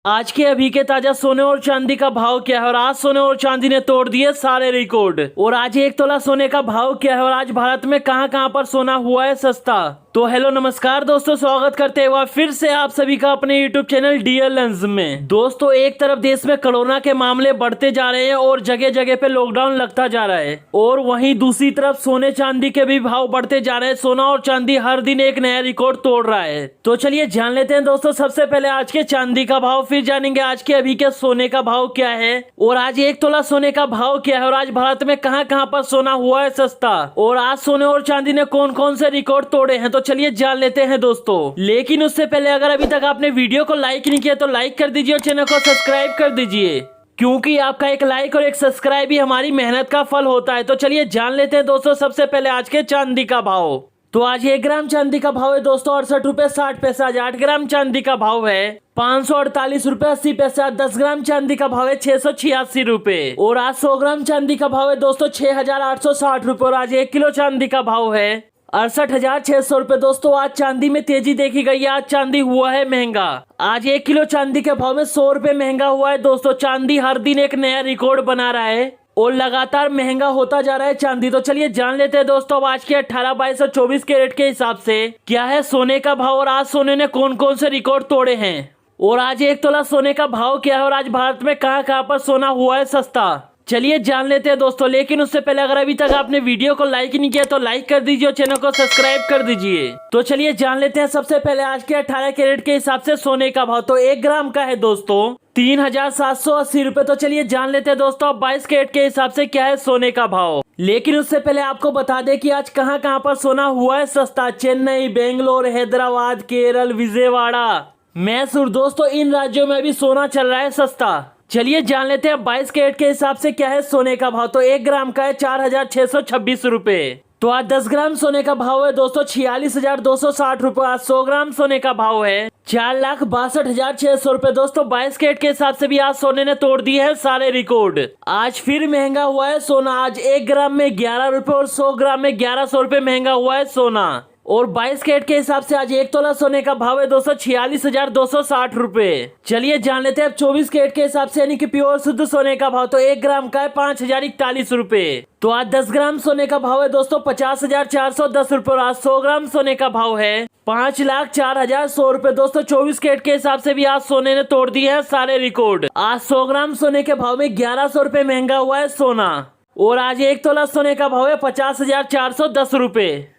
आज के अभी के ताजा सोने और चांदी का भाव क्या है और आज सोने और चांदी ने तोड़ दिए सारे रिकॉर्ड। और आज एक तोला सोने का भाव क्या है और आज भारत में कहां कहां पर सोना हुआ है सस्ता। तो हेलो नमस्कार दोस्तों, स्वागत करते हुए फिर से आप सभी का अपने यूट्यूब चैनल डियर लेंस में। दोस्तों, एक तरफ देश में कोरोना के मामले बढ़ते जा रहे हैं और जगह जगह पे लॉकडाउन लगता जा रहा है, और वहीं दूसरी तरफ सोने चांदी के भी भाव बढ़ते जा रहे हैं। सोना और चांदी हर दिन एक नया रिकॉर्ड तोड़ रहा है। तो चलिए जान लेते हैं दोस्तों, सबसे पहले आज के चांदी का भाव, फिर जानेंगे आज के अभी के सोने का भाव क्या है और आज एक तोला सोने का भाव क्या है और आज भारत में कहां कहां पर सोना हुआ है सस्ता, और आज सोने और चांदी ने कौन कौन से रिकॉर्ड तोड़े हैं। तो चलिए जान लेते हैं दोस्तों, लेकिन उससे पहले अगर अभी तक आपने वीडियो को लाइक नहीं किया तो लाइक कर दीजिए और चैनल को सब्सक्राइब कर दीजिए, क्योंकि आपका एक लाइक और एक सब्सक्राइब ही हमारी मेहनत का फल होता है। तो चलिए जान लेते हैं दोस्तों, सबसे पहले आज के चांदी का भाव। तो आज 1 ग्राम चांदी का भाव है दोस्तों 68 रुपए 60 पैसे। आज 8 ग्राम चांदी का भाव है 548 रुपए 80 पैसे। आज 10 ग्राम चांदी का भाव है 686 रुपए। और आज 100 ग्राम चांदी का भाव है दोस्तों 6860 रुपए। और आज 1 किलो चांदी का भाव है 68,600 रुपए। दोस्तों, आज चांदी में तेजी देखी गई है। आज चांदी हुआ है महंगा। आज 1 किलो चांदी के भाव में 100 रुपए महंगा हुआ है। दोस्तों, चांदी हर दिन एक नया रिकॉर्ड बना रहा है और लगातार महंगा होता जा रहा है चांदी। तो चलिए जान लेते हैं दोस्तों, अब आज के 18, 22 और 24 कैरेट के हिसाब से क्या है सोने का भाव और आज सोने ने कौन कौन से रिकॉर्ड तोड़े हैं, और आज 1 तोला सोने का भाव क्या है और आज भारत में कहां कहां पर सोना हुआ है सस्ता। चलिए जान लेते हैं दोस्तों, लेकिन उससे पहले अगर अभी तक आपने वीडियो को लाइक नहीं किया तो लाइक कर दीजिए और चैनल को सब्सक्राइब कर दीजिए। तो चलिए जान लेते हैं सबसे पहले आज के 18 कैरेट के हिसाब से सोने का भाव। तो 1 ग्राम का है दोस्तों 3,780 रुपए। तो चलिए जान लेते हैं दोस्तों, 22 कैरेट के हिसाब से क्या है सोने का भाव। लेकिन उससे पहले आपको बता दें कि आज कहां कहां पर सोना हुआ है सस्ता। चेन्नई, बेंगलोर, हैदराबाद, केरल, विजयवाड़ा, मैसूर, दोस्तों इन राज्यों में भी सोना चल रहा है सस्ता। चलिए जान लेते हैं 22 कैरेट के हिसाब से क्या है सोने का भाव। तो 1 ग्राम का है 4,626 रुपए। तो आज 10 ग्राम सोने का भाव है दोस्तों 46,260 रुपए। आज 100 ग्राम सोने का भाव है 4,62,600 रुपए। दोस्तों, 22 कैरेट के हिसाब से भी आज सोने ने तोड़ दिए हैं सारे रिकॉर्ड। आज फिर महंगा हुआ है सोना। आज 1 ग्राम में 11 रुपए और 100 ग्राम में 1100 रुपए महंगा हुआ है सोना। और 22 कैरेट के हिसाब से आज 1 तोला सोने का भाव है दोस्तों 46,260 रुपए। चलिए जान लेते हैं अब 24 कैरेट के हिसाब से यानी कि प्योर शुद्ध सोने का भाव। तो 1 ग्राम का है 5,041 रुपए। तो आज 10 ग्राम सोने का भाव है दोस्तों 50,410 रुपए। और आज 100 ग्राम सोने का भाव है 5,04,100 रुपए। दोस्तों, 24 कैरेट के हिसाब से भी आज सोने ने तोड़ दिए हैं सारे रिकॉर्ड। आज 100 ग्राम सोने के भाव में 1100 रुपए महंगा हुआ है सोना। और आज 1 तोला सोने का भाव है 50,410 रुपए।